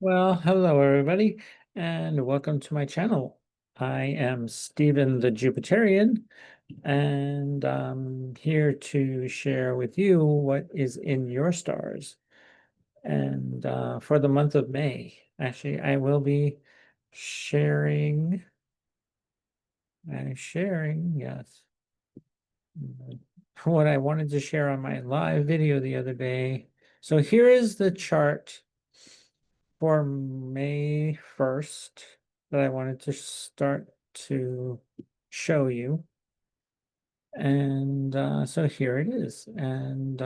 Well, hello everybody, and welcome to my channel. I am Stephen the Jupiterian, and I'm here to share with you what is in your stars. And for the month of May, actually, I will be sharing, yes, what I wanted to share on my live video the other day. So here is the chart for May 1st that I wanted to start to show you. And so here it is. And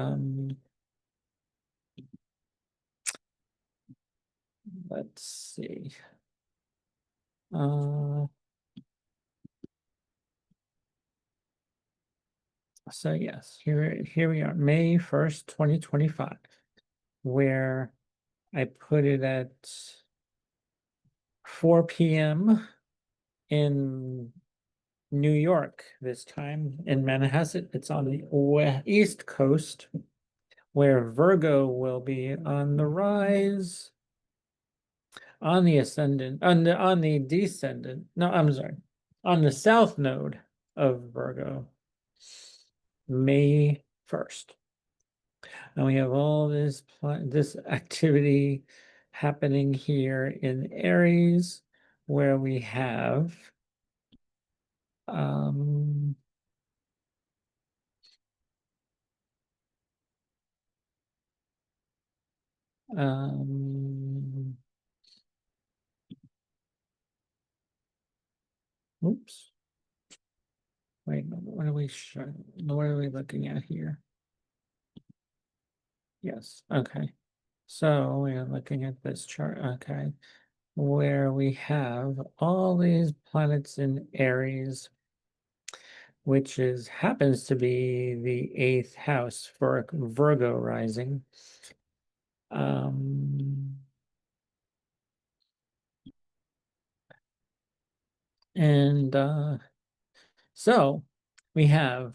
let's see. Uh, so yes, here we are, May 1st, 2025, where I put it at 4 p.m. in New York this time. In Manhasset, it's on the East Coast, where Virgo will be on the rise, on the ascendant, on the descendant. No, I'm sorry, on the south node of Virgo, May 1st. And we have all this activity happening here in Aries, where we have um um oops. Wait, what are we showing? What are we looking at here? Yes, okay. So we are looking at this chart, okay, where we have all these planets in Aries, which happens to be the eighth house for Virgo rising. Um, and so we have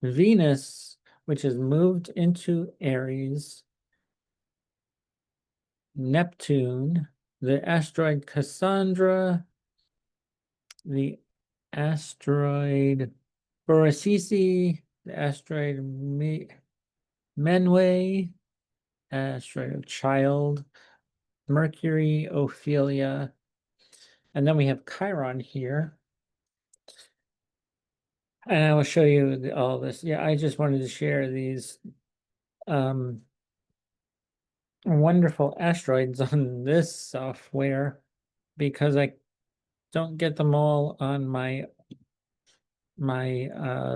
Venus, which has moved into Aries, Neptune, the asteroid Cassandra, the asteroid Borasisi, the asteroid Menway, asteroid of Child, Mercury, Ophelia, and then we have Chiron here. And I will show you all this. Yeah, I just wanted to share these um, wonderful asteroids on this software because I don't get them all on my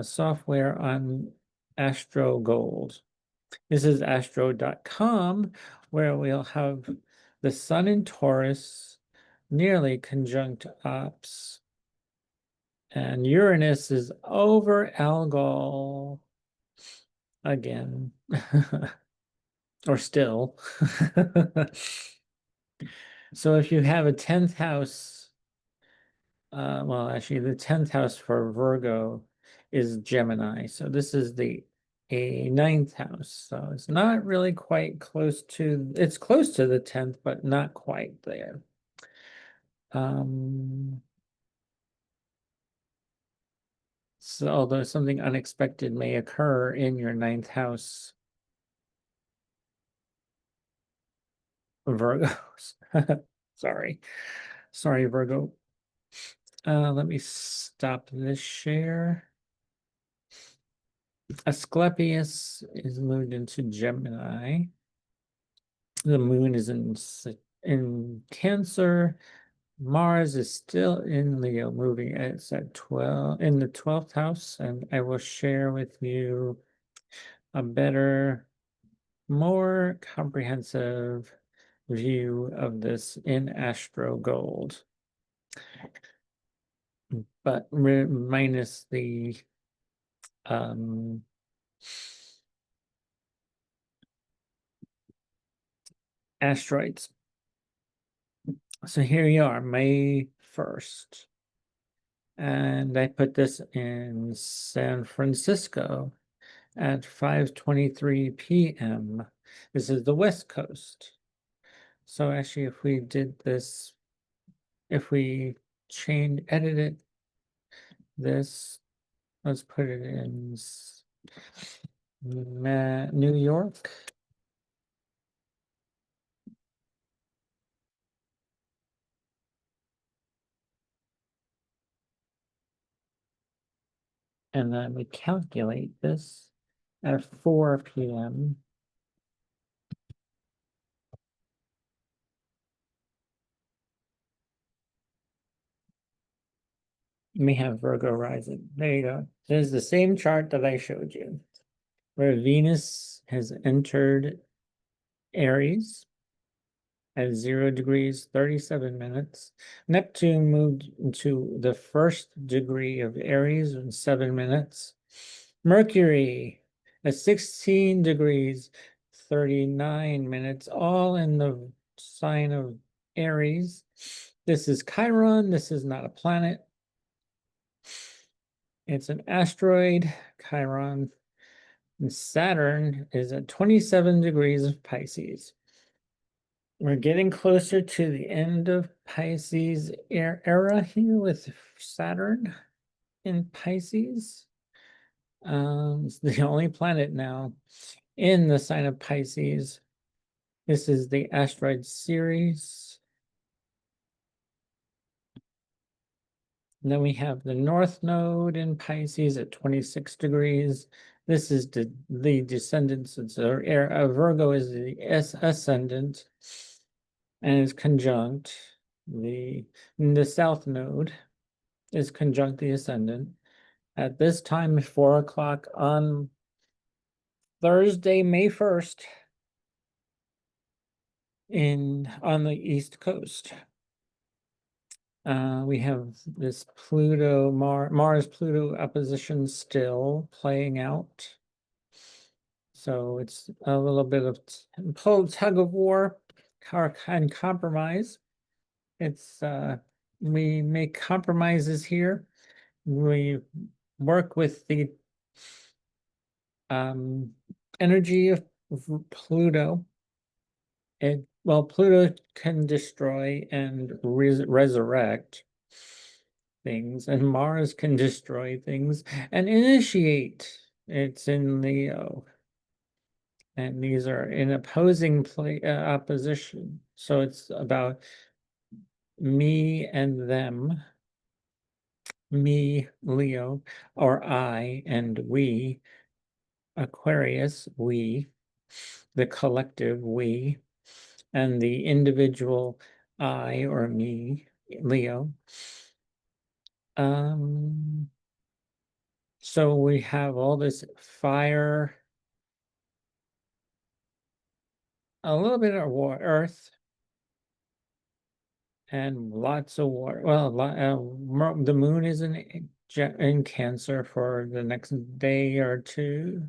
software on Astro Gold. This is astro.com, where we'll have the Sun in Taurus nearly conjunct Ops, and Uranus is over Algol again, or still. So if you have a 10th house, well, actually, the 10th house for Virgo is Gemini. So this is a ninth house. So it's not really quite close to, it's close to the 10th, but not quite there. So although something unexpected may occur in your ninth house, Virgos. Sorry. Sorry, Virgo. Let me stop this share. Asclepius is moved into Gemini. The moon is in Cancer. Mars is still in Leo, moving. It's at 12 in the 12th house, and I will share with you a better, more comprehensive view of this in Astro Gold, but minus the um, asteroids. So here you are, May 1st. And I put this in San Francisco at 5:23 p.m. This is the West Coast. So actually, if we did this, if we edited this, let's put it in New York. And then we calculate this at 4 p.m. We have Virgo rising. There you go. There's the same chart that I showed you, where Venus has entered Aries at 0 degrees, 37 minutes. Neptune moved into the first degree of Aries in 7 minutes. Mercury at 16 degrees, 39 minutes, all in the sign of Aries. This is Chiron. This is not a planet. It's an asteroid, Chiron. And Saturn is at 27 degrees of Pisces. We're getting closer to the end of Pisces era here with Saturn in Pisces. It's the only planet now in the sign of Pisces. This is the asteroid Ceres. And then we have the North Node in Pisces at 26 degrees. This is the descendants. Virgo is the ascendant and is conjunct. The South Node is conjunct the ascendant. At this time, 4 o'clock on Thursday, May 1st, on the East Coast. We have this Mars Pluto opposition still playing out. So it's a little bit of tug of war and compromise. It's we make compromises here. We work with the energy of Pluto. Pluto can destroy and resurrect things, and Mars can destroy things and initiate. It's in Leo, and these are in opposing opposition. So it's about me and them, me, Leo, or I and we, Aquarius, we, the collective we, and the individual I or me, Leo. So we have all this fire, a little bit of earth, and lots of water. Well, the moon is in Cancer for the next day or two.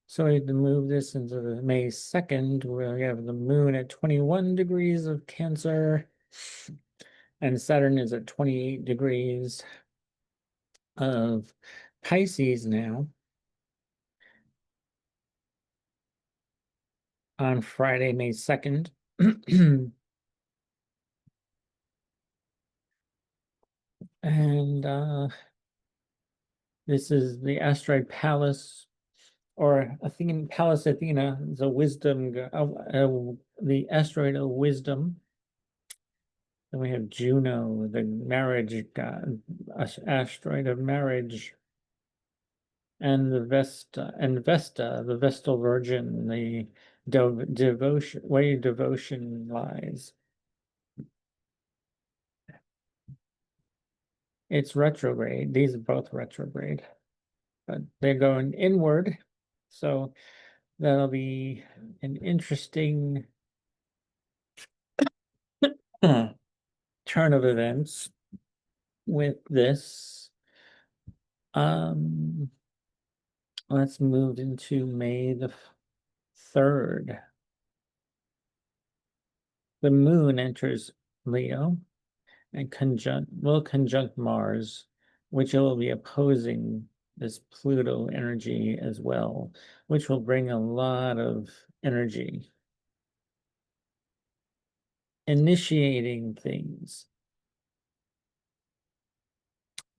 So we have to move this into the May 2nd, where we have the moon at 21 degrees of Cancer, and Saturn is at 28 degrees of Pisces now. On Friday, May 2nd. And this is the asteroid Pallas, or Pallas Athena, the wisdom, the asteroid of wisdom. Then we have Juno, the marriage god, asteroid of marriage. And the Vesta, the Vestal Virgin, the devotion, way devotion lies. It's retrograde. These are both retrograde, but they're going inward. So that'll be an interesting turn of events with this. Let's move into May the 3rd. The moon enters Leo and will conjunct Mars, which will be opposing this Pluto energy as well, which will bring a lot of energy. initiating things.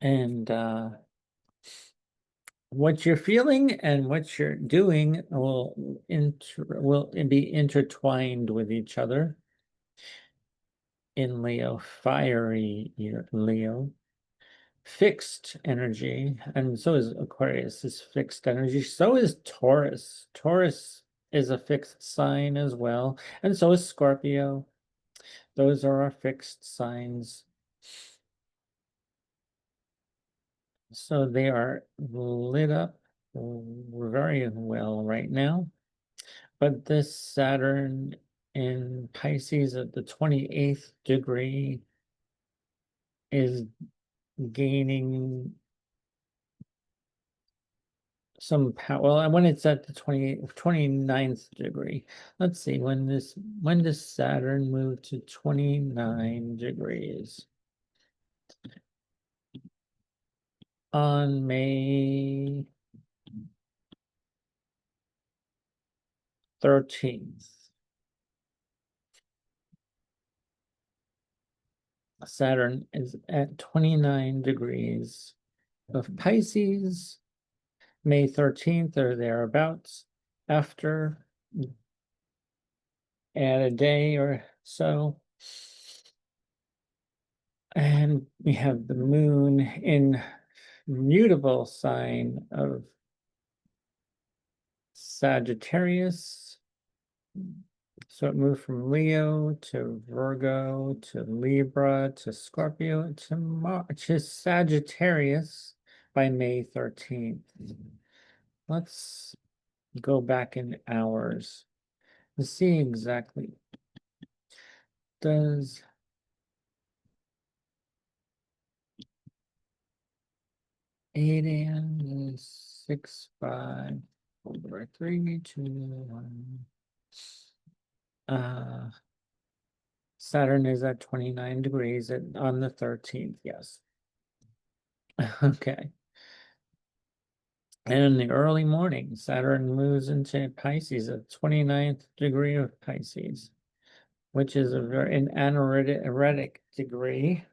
And what you're feeling and what you're doing will be intertwined with each other. In Leo, fiery Leo, fixed energy, and so is Aquarius is fixed energy. So is Taurus. Taurus is a fixed sign as well, and so is Scorpio. Those are our fixed signs. So they are lit up very well right now. But this Saturn in Pisces at the 28th degree is gaining some power. Well, when it's at the 29th degree, let's see, when does Saturn move to 29 degrees? On May 13th. Saturn is at 29 degrees of Pisces, May 13th or thereabouts, after add a day or so. And we have the moon in mutable sign of Sagittarius. So it moved from Leo to Virgo to Libra to Scorpio to Sagittarius by May 13th. Let's go back in hours to see exactly. Does 8 a.m. is 6/5 over 3, 2, 1. Saturn is at 29 degrees on the 13th, yes. Okay. And in the early morning, Saturn moves into Pisces at 29th degree of Pisces, which is an anaretic degree.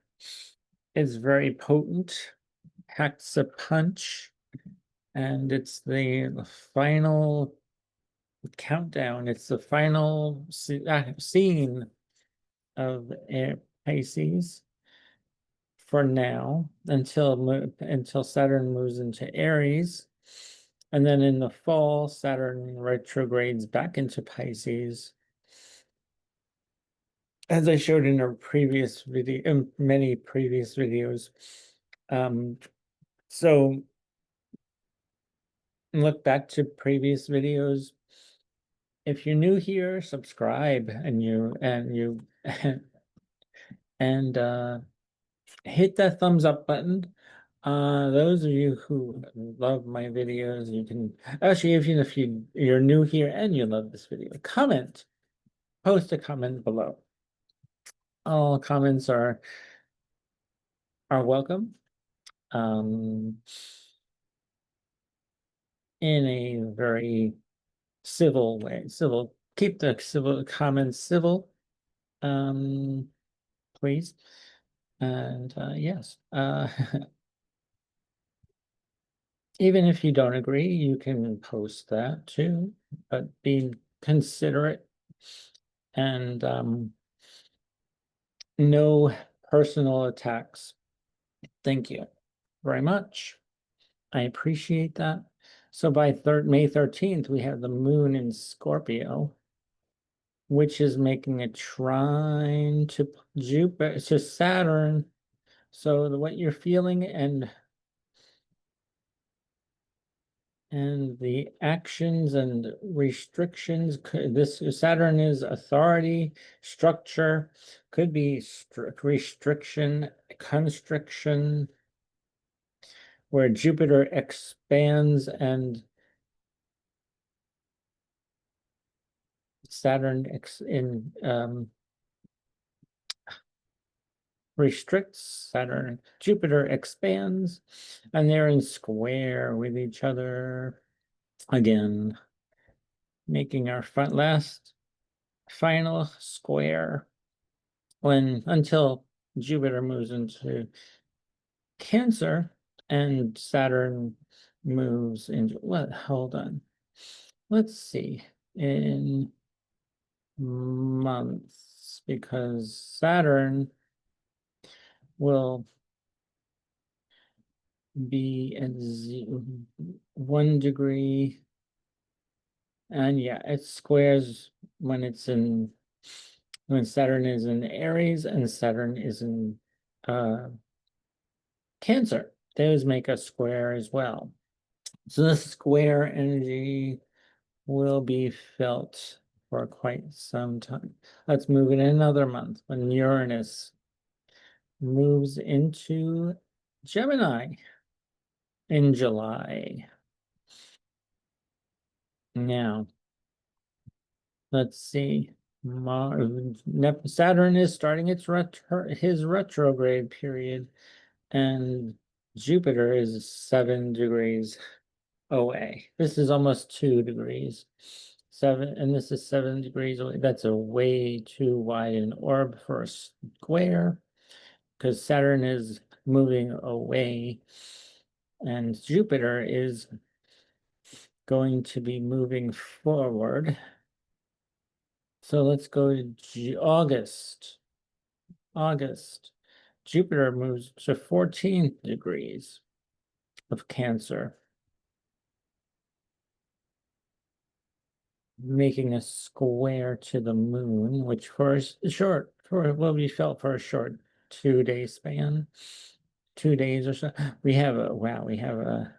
It's very potent, packs a punch, and it's the final countdown. It's the final scene of Pisces for now until Saturn moves into Aries. And then in the fall, Saturn retrogrades back into Pisces. As I showed in a previous video, in many previous videos. So look back to previous videos. If you're new here, subscribe and you and hit that thumbs up button. Those of you who love my videos, you can actually, even if you're new here and you love this video, post a comment below. All comments are welcome. In a very civil way. Keep the civil comments civil, please. And yes, even if you don't agree, you can post that too, but be considerate and no personal attacks. Thank you very much. I appreciate that. So by May 13th, we have the moon in Scorpio, which is making a trine to Jupiter, to Saturn. So what you're feeling and the actions and restrictions, this Saturn is authority, structure, could be restriction, constriction, where Jupiter expands and Saturn restricts. Jupiter expands, and they're in square with each other again, making our last final square. until Jupiter moves into Cancer and Saturn moves into what? Hold on. Let's see. In months, because Saturn will be at 1 degree, and yeah, it squares when when Saturn is in Aries and Saturn is in uh Cancer. Those make a square as well. So the square energy will be felt for quite some time. Let's move it another month when Uranus moves into Gemini in July. Now, let's see. Saturn is starting his retrograde period, and Jupiter is 7 degrees away. This is almost 2 degrees. And this is 7 degrees away. That's a way too wide an orb for a square, because Saturn is moving away and Jupiter is going to be moving forward. So let's go to August. August. Jupiter moves to 14 degrees of Cancer, making a square to the moon, which will be felt for a short 2 day span, 2 days or so. We have a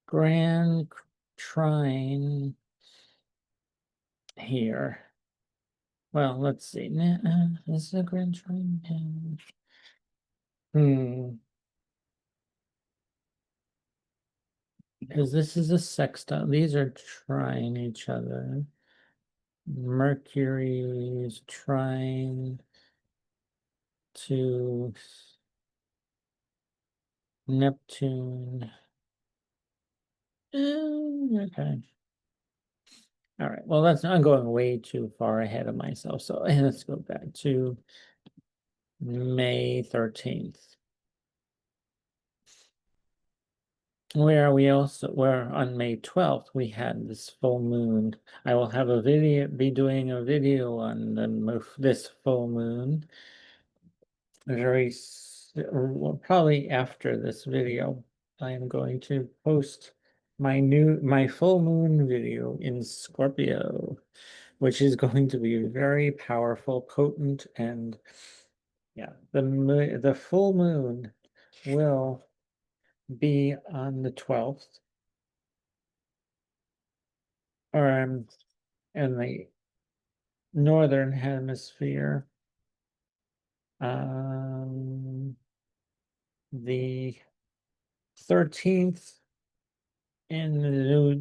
grand trine here. Well, let's see. Is it a grand trine? Because this is a sextile. These are trine each other. Mercury is trine to Neptune. Okay. All right. Well, I'm going way too far ahead of myself. So let's go back to May 13th. Where on May 12th, we had this full moon. I will have be doing a video on this full moon. Well, probably after this video, I am going to post my full moon video in Scorpio, which is going to be very powerful, potent, and yeah, the full moon will be on the 12th, or in the northern hemisphere, the 13th in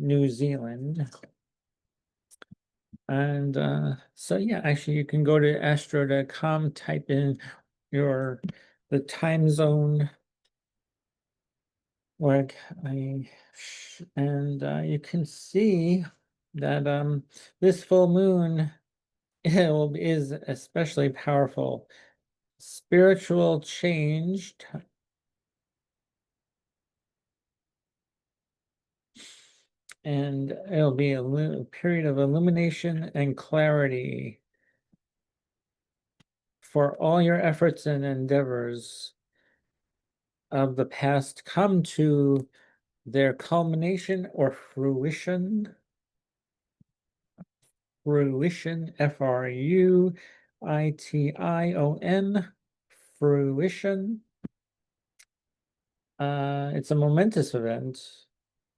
New Zealand. And so yeah, actually you can go to astro.com, type in the time zone like and you can see that this full moon is especially powerful. Spiritual change, and it'll be a period of illumination and clarity for all your efforts and endeavors of the past come to their culmination or fruition. Fruition, Fruition, fruition. It's a momentous event,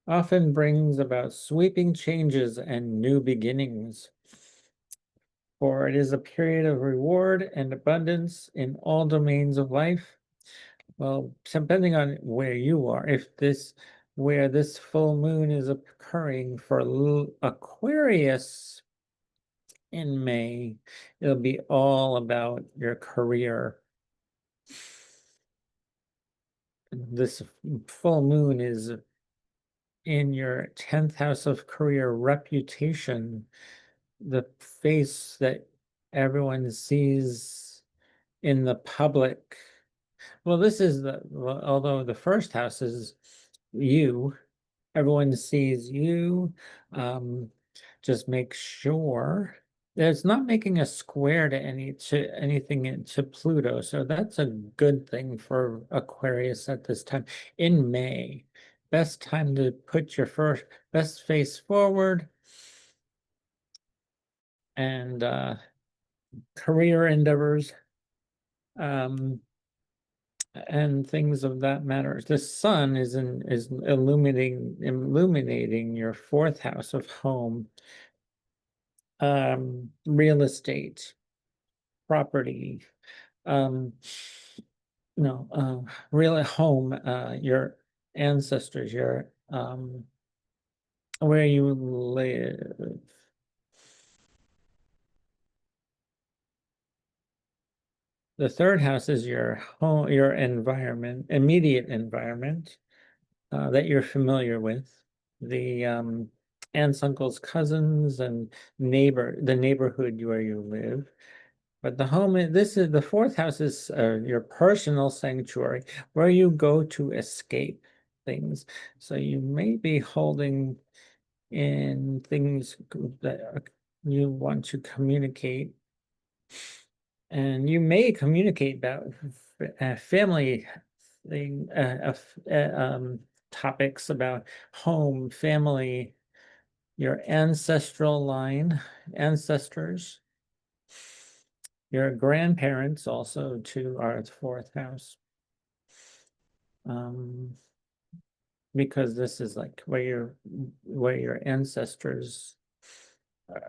often brings about sweeping changes and new beginnings. For it is a period of reward and abundance in all domains of life. Well, depending on where you are, where this full moon is occurring for Aquarius in May, it'll be all about your career. This full moon is in your 10th house of career reputation. the face that everyone sees in the public. Well, this is although the first house is you, everyone sees you. Um, just make sure that it's not making a square to anything to Pluto. So that's a good thing for Aquarius at this time in May. Best time to put your best face forward and career endeavors. And things of that matter. The sun is illuminating your fourth house of home, real estate, property, um, no, real home, your ancestors, your where you live. The third house is your home, your environment, immediate environment. That you're familiar with, the aunts, uncles, cousins, and the neighborhood where you live. But this is the fourth house is your personal sanctuary where you go to escape things. So you may be holding in things that you want to communicate, and you may communicate about family thing, topics about home, family, your ancestral line, ancestors, your grandparents also to our fourth house. Because this is like where your ancestors,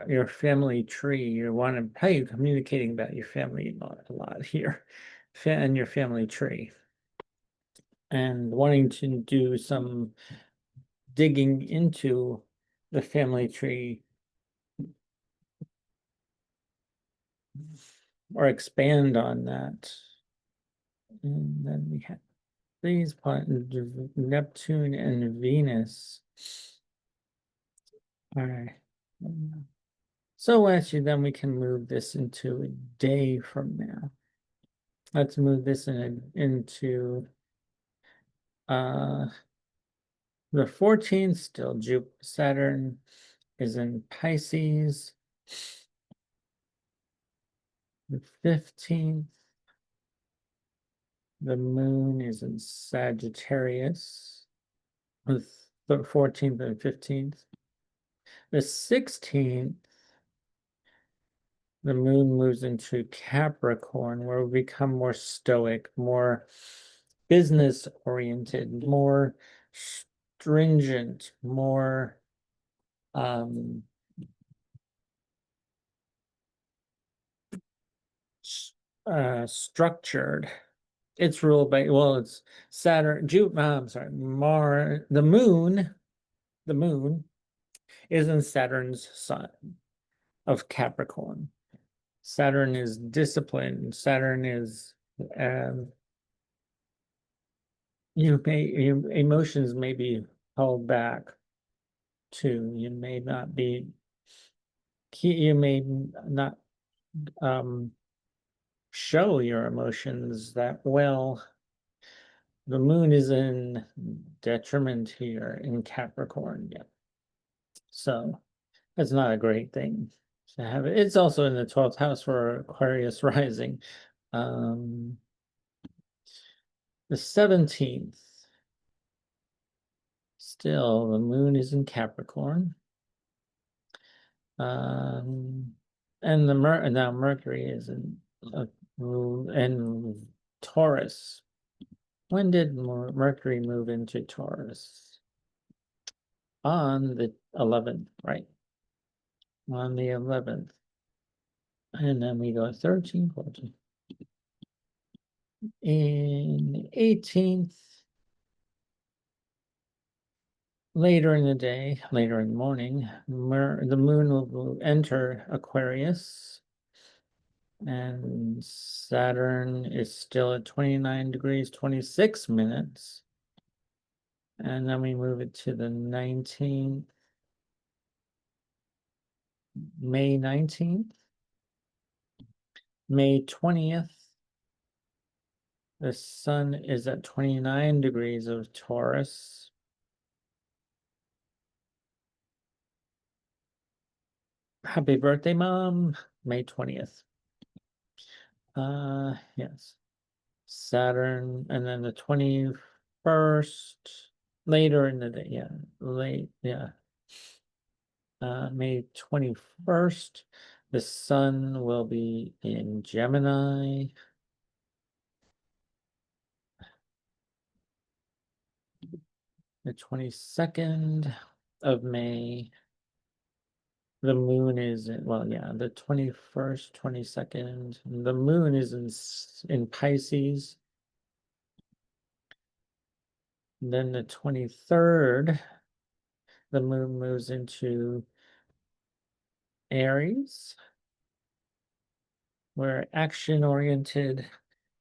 your family tree, you want to, how you communicating about your family a lot here, and your family tree, and wanting to do some digging into the family tree or expand on that. And then we have these planets, Neptune and Venus. All right. So actually, then we can move this into a day from now. Let's move this into the 14th, still Saturn is in Pisces. The 15th, the moon is in Sagittarius. The 14th and 15th. The 16th, the moon moves into Capricorn, where we become more stoic, more business oriented, more stringent, more structured. It's ruled by, well, it's Saturn, I'm sorry, the moon is in Saturn's sign of Capricorn. Saturn is discipline. Saturn is your emotions may be held back too. You may not show your emotions that well. The moon is in detriment here in Capricorn. Yeah. So that's not a great thing to have it. It's also in the 12th house for Aquarius rising. The 17th, still the moon is in Capricorn. And now Mercury is in Taurus. When did Mercury move into Taurus? On the 11th, right? On the 11th. And then we go 13, 14. In 18th, later in the day, later in the morning, the moon will enter Aquarius. And Saturn is still at 29 degrees, 26 minutes. And then we move it to the 19th. May 19th, May 20th, the sun is at 29 degrees of Taurus. Happy birthday, Mom. May 20th. Yes. Saturn, and then the 21st, later in the day, yeah, late, yeah. May 21st, the sun will be in Gemini. The 22nd of May, the moon is in, well, yeah, the 21st, 22nd, the moon is in Pisces. Then the 23rd, the moon moves into Aries, where action oriented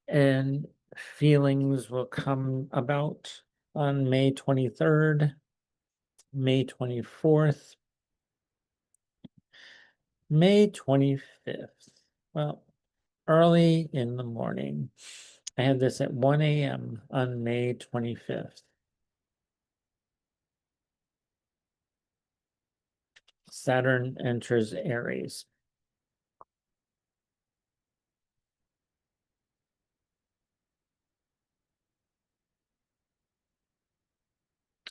and feelings will come about on May 23rd, May 24th, May 25th. Well, early in the morning. I had this at 1 a.m. on May 25th. Saturn enters Aries.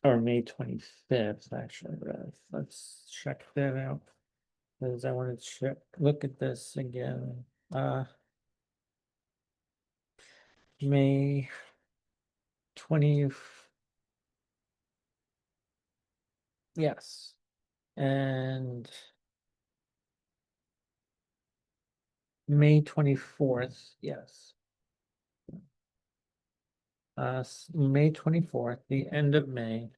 Or May 25th, actually. Let's check that out. Because I want to check, look at this again. May 20, yes. And May 24th, yes. May 24th, the end of May,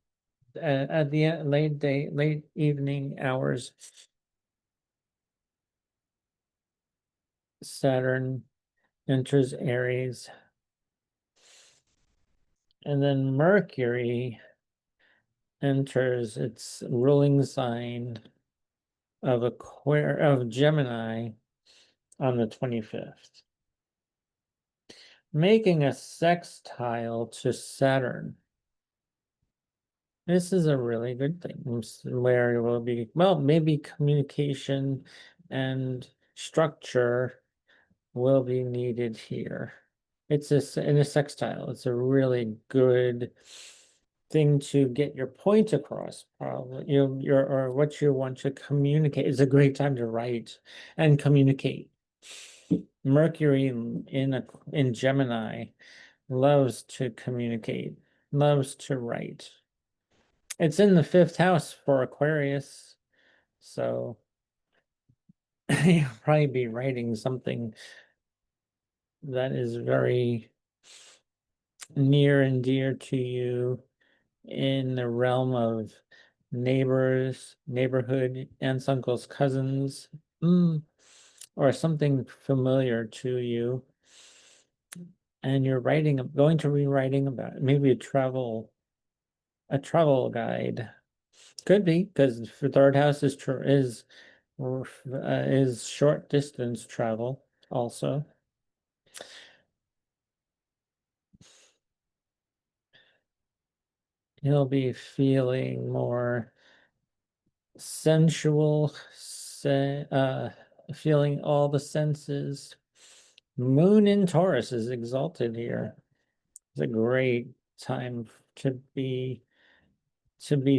at the late evening hours, Saturn enters Aries, and then Mercury enters its ruling sign of Gemini on the 25th, making a sextile to Saturn. This is a really good thing where it will be, well, maybe communication and structure will be needed here. It's in a sextile. It's a really good thing to get your point across, probably. Or what you want to communicate. It's a great time to write and communicate. Mercury in Gemini loves to communicate, loves to write. It's in the 5th house for Aquarius, so you'll probably be writing something that is very near and dear to you in the realm of neighbors, neighborhood, aunts, uncles, cousins, or something familiar to you. And you're going to be writing about it. Maybe a travel guide. Could be, because the 3rd house is short distance travel also. You'll be feeling more sensual, feeling all the senses. Moon in Taurus is exalted here. It's a great time to be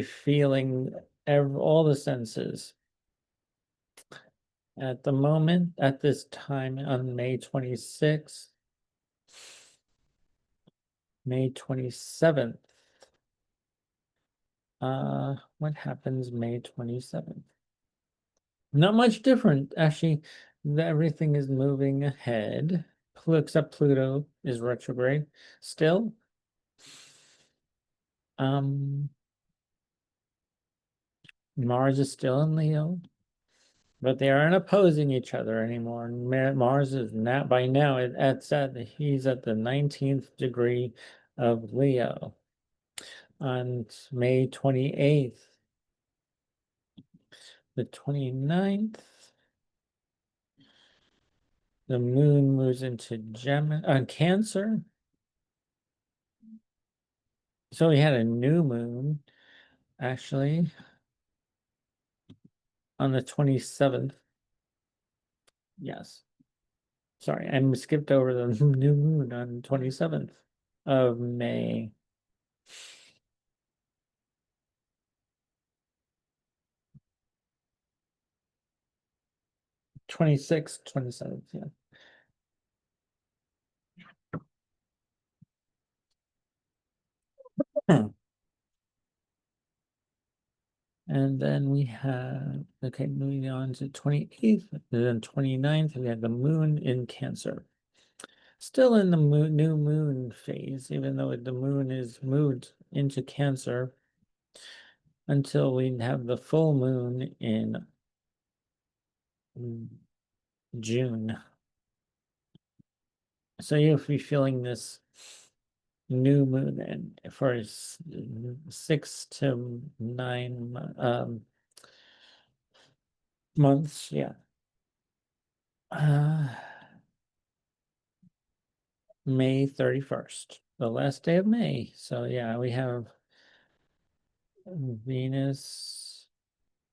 feeling all the senses. At the moment, at this time on May 26th, May 27th. What happens May 27th? Not much different. Actually, everything is moving ahead. Except Pluto is retrograde still. Mars is still in Leo, but they aren't opposing each other anymore. Mars is not by now. He's at the 19th degree of Leo on May 28th. The 29th, The moon moves into Cancer. So we had a new moon, actually, on the 27th. Yes. Sorry, I skipped over the new moon on 27th of May. 26th, 27th, yeah. And then we have, okay, moving on to 28th, and then 29th, we have the moon in Cancer. Still in the new moon phase, even though the moon is moved into Cancer until we have the full moon in June. So you'll be feeling this new moon and for 6 to 9 months. Yeah. May 31st, the last day of May. So yeah, we have Venus.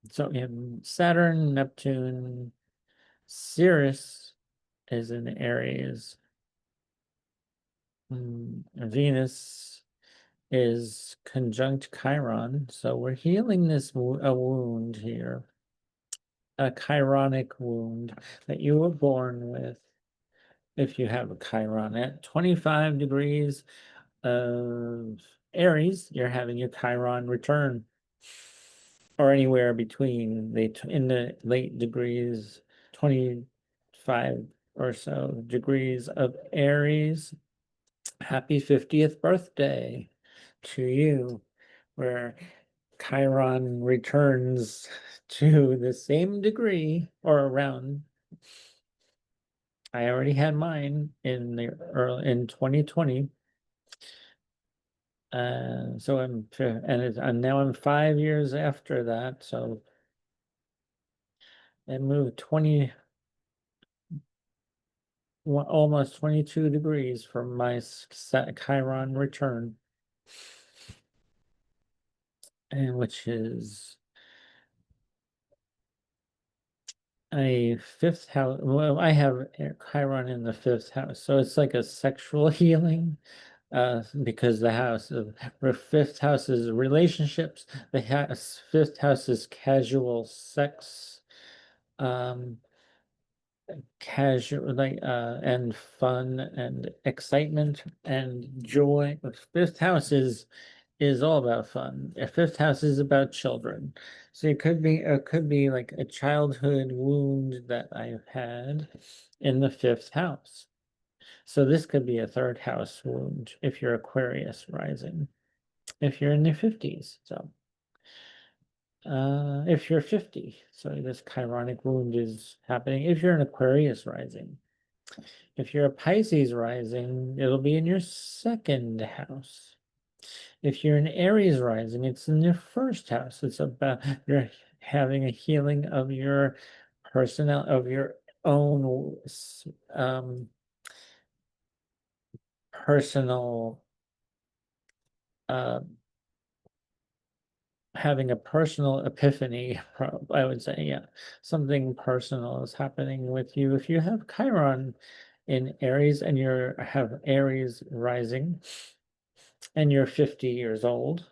So we have Saturn, Neptune, Sirius is in Aries. Venus is conjunct Chiron. So we're healing a wound here, a chironic wound that you were born with. If you have a Chiron at 25 degrees of Aries, you're having your Chiron return, or anywhere between in the late degrees, 25 or so degrees of Aries. Happy 50th birthday to you, where Chiron returns to the same degree or around. I already had mine in 2020. So I'm now I'm 5 years after that. So it moved almost 22 degrees from my Chiron return, and which is a fifth house. Well, I have Chiron in the fifth house, so it's like a sexual healing. Because the fifth house is relationships, fifth house is casual sex, um, casual and fun and excitement and joy. The fifth house is all about fun. A fifth house is about children. So it could be like a childhood wound that I've had in the fifth house. So this could be a third house wound if you're Aquarius rising, if you're in the 50s. So if you're 50, so this chironic wound is happening if you're an Aquarius rising. If you're a Pisces rising, it'll be in your second house. If you're an Aries rising, it's in your first house. It's about you're having a healing of your of your own personal uh, having a personal epiphany, I would say, yeah. Something personal is happening with you. If you have Chiron in Aries and you have Aries rising and you're 50 years old,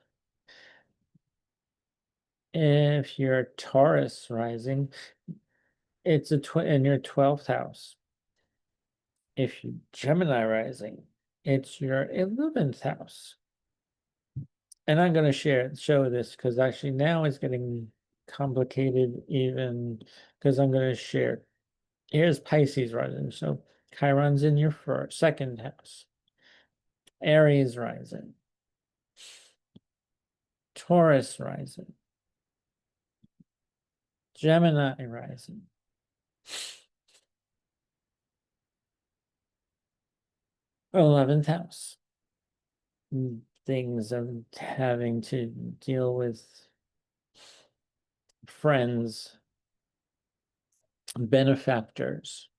if you're Taurus rising, it's in your 12th house. If you're Gemini rising, it's your 11th house. And I'm going to show this because actually now it's getting complicated even because I'm going to share. Here's Pisces rising. So Chiron's in your second house. Aries rising. Taurus rising. Gemini rising. 11th house. Things of having to deal with friends, benefactors,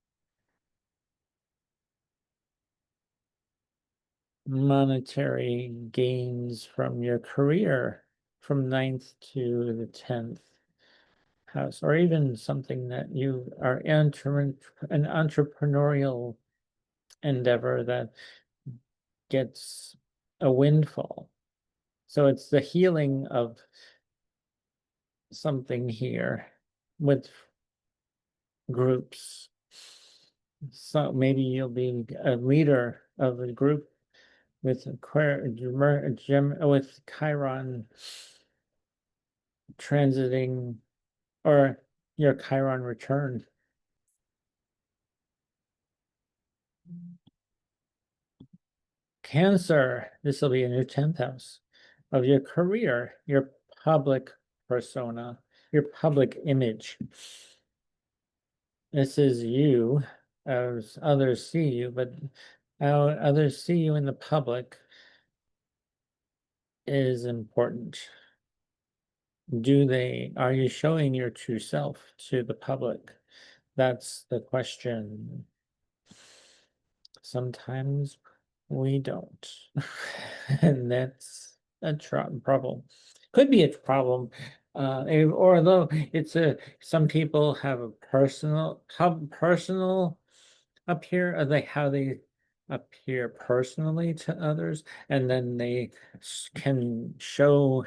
monetary gains from your career from 9th to the 10th house, or even something that you are an entrepreneurial endeavor that gets a windfall. So it's the healing of something here with groups. So maybe you'll be a leader of a group with with Chiron transiting, or your Chiron return. Cancer, this will be in your 10th house of your career, your public persona, your public image. This is you as others see you, but how others see you in the public is important. Are you showing your true self to the public? That's the question. Sometimes we don't. And that's a problem. Could be a problem. Or although some people have a personal appear, like how they appear personally to others, and then they can show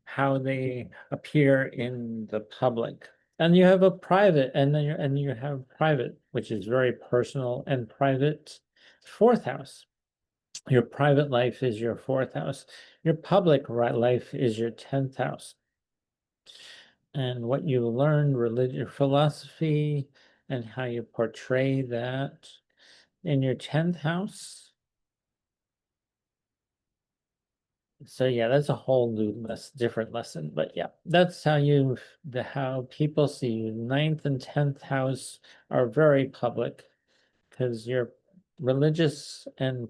how they appear in the public. And you have a private, and you have private, which is very personal and private. 4th house. Your private life is your 4th house. Your public life is your 10th house. And what you learn, religion, philosophy, and how you portray that in your 10th house. So yeah, that's a whole new different lesson. But yeah, that's how people see you. 9th and 10th house are very public because your religious and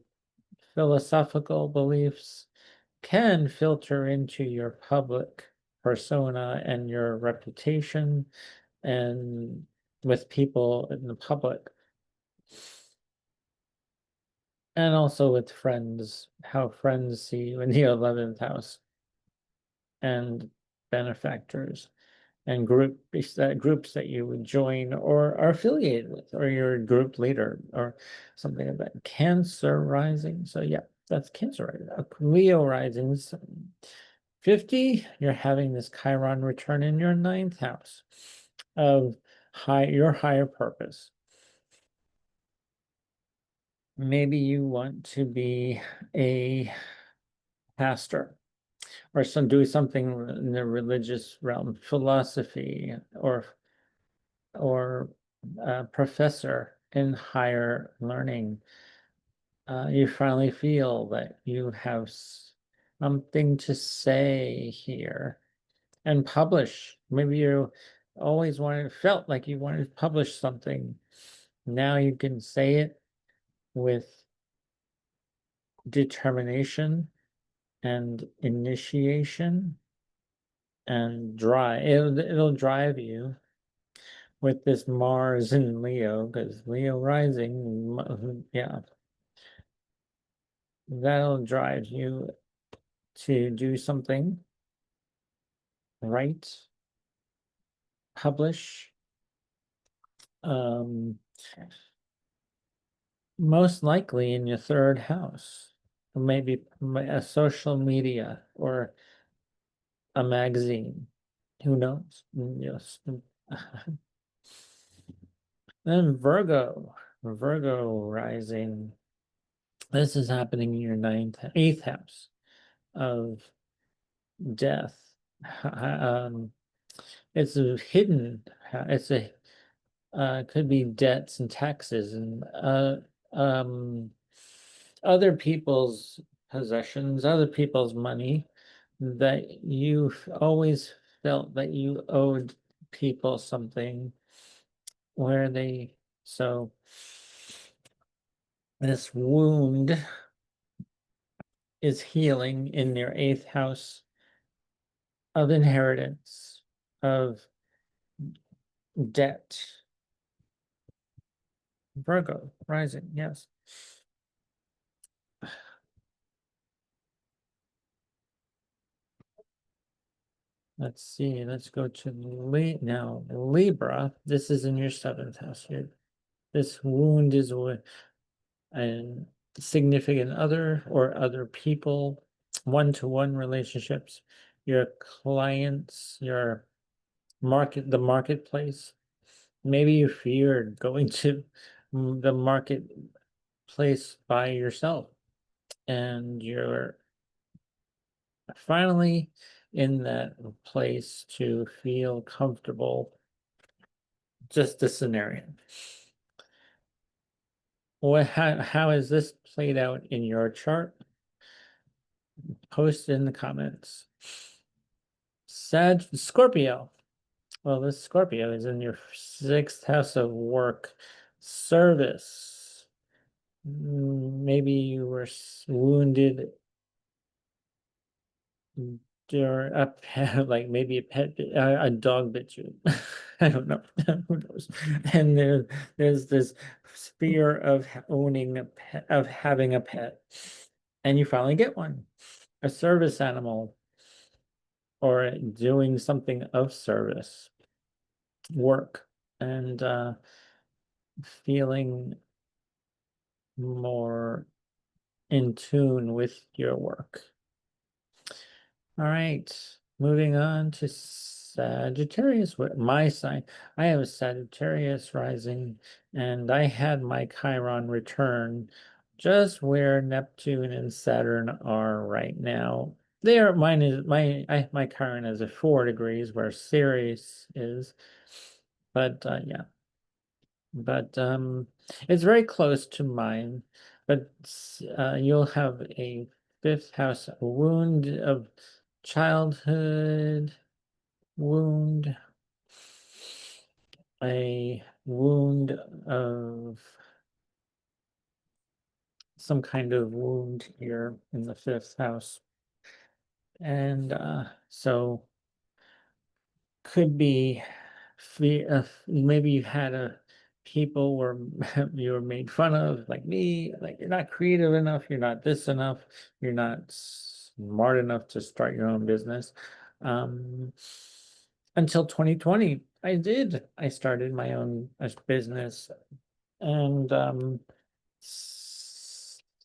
philosophical beliefs can filter into your public persona and your reputation and with people in the public. And also with friends, how friends see you in the 11th house, and benefactors and groups that you would join or are affiliated with, or you're a group leader or something like that. Cancer rising. So yeah, that's Cancer rising. Leo risings. 50, you're having this Chiron return in your 9th house of your higher purpose. Maybe you want to be a pastor or do something in the religious realm, philosophy, or professor in higher learning. You finally feel that you have something to say here and publish. Maybe you always felt like you wanted to publish something. Now you can say it with determination and initiation and drive. It'll drive you with this Mars in Leo, because Leo rising, yeah, that'll drive you to do something, write, publish, most likely in your 3rd house, or maybe a social media or a magazine. Who knows? Yes. Then Virgo rising. This is happening in your 8th house of death. It's a hidden. It's a could be debts and taxes and um, other people's possessions, other people's money that you always felt that you owed people something, where they so this wound is healing in your 8th house of inheritance, of debt. Virgo rising, yes. Let's see. Let's go to now Libra. This is in your seventh house here. This wound is with a significant other or other people, one-to-one relationships, your clients, your the marketplace. Maybe you feared going to the marketplace by yourself, and you're finally in that place to feel comfortable. Just a scenario. How has this played out in your chart? Post in the comments. Scorpio. Well, this Scorpio is in your sixth house of work, service. Maybe you were wounded or a pet, like maybe a dog bit you. I don't know. Who knows? And there's this fear of owning a pet, of having a pet, and you finally get one, a service animal, or doing something of service work, and feeling more in tune with your work. All right, moving on to Sagittarius, my sign. I have a Sagittarius rising, and I had my Chiron return just where Neptune and Saturn are right now. There, mine is my Chiron is at 4 degrees where Ceres is, but yeah, but it's very close to mine. But you'll have a fifth house wound of childhood wound, a wound of some kind of wound here in the fifth house. And so could be maybe you had a people were you were made fun of, like me, like you're not creative enough, you're not this enough, you're not smart enough to start your own business. Until 2020 I started my own business, and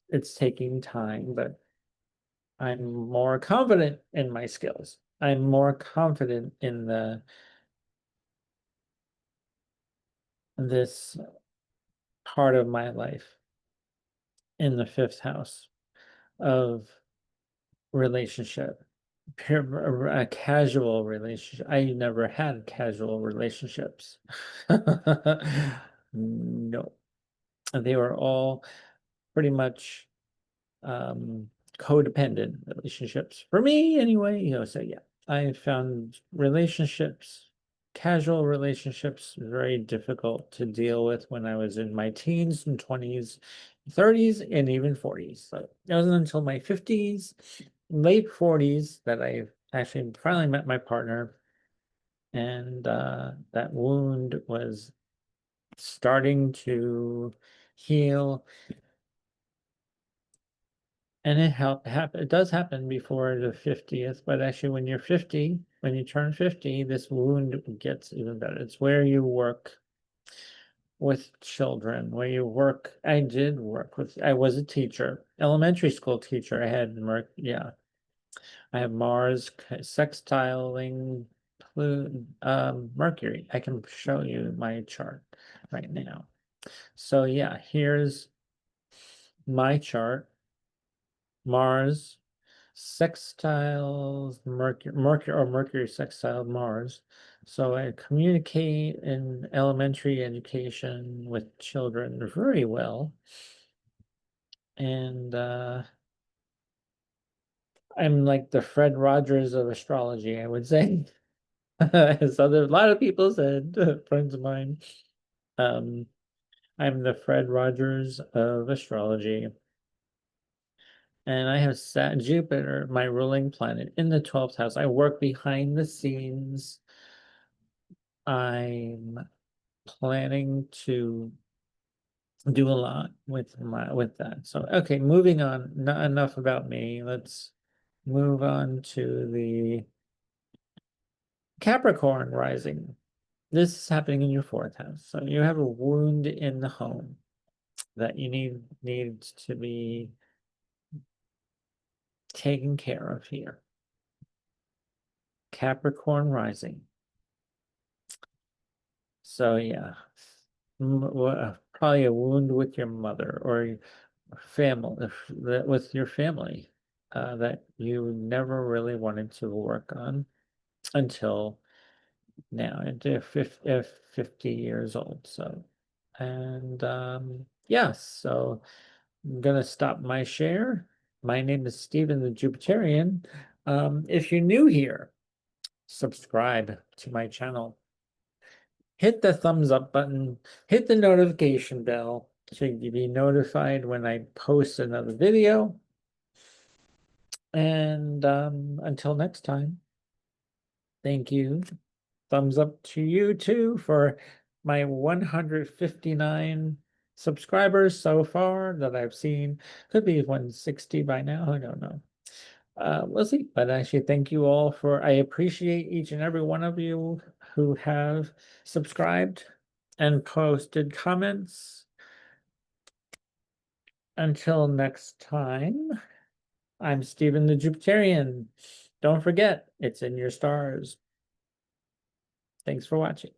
it's taking time, but I'm more confident in my skills. I'm more confident in this part of my life in the fifth house of relationship, a casual relationship. I never had casual relationships. No, they were all pretty much codependent relationships for me anyway. So yeah, I found relationships, casual relationships, very difficult to deal with when I was in my teens and 20s, 30s, and even 40s. So it wasn't until my 50s, late 40s, that I actually finally met my partner, and that wound was starting to heal. And it does happen before the 50th, but actually when you're 50, when you turn 50, this wound gets even better. It's where you work with children, where you work. I did work with, I was a teacher, elementary school teacher. I had yeah, I have Mars sextiling Mercury. I can show you my chart right now. So yeah, here's my chart. Mars sextiles Mercury sextile Mars. So I communicate in elementary education with children very well. And I'm like the Fred Rogers of astrology, I would say. As a lot of people said, friends of mine. Um, I'm the Fred Rogers of astrology. And I have Jupiter, my ruling planet, in the 12th house. I work behind the scenes. I'm planning to do a lot with that. So okay, moving on. Not enough about me. Let's move on to the Capricorn rising. This is happening in your fourth house. So you have a wound in the home that you needs to be taken care of here. Capricorn rising. So yeah, probably a wound with your mother or family, with your family, that you never really wanted to work on until now, into 50 years old. So, and yes, so I'm gonna stop my share. My name is Stephen the Jupiterian. If you're new here, subscribe to my channel. Hit the thumbs up button, hit the notification bell so you be notified when I post another video. And until next time, thank you. Thumbs up to you too for my 159 subscribers so far that I've seen. Could be 160 by now, I don't know. We'll see. But actually, thank you all I appreciate each and every one of you who have subscribed and posted comments. Until next time, I'm Stephen the Jupiterian. Don't forget, it's in your stars. Thanks for watching.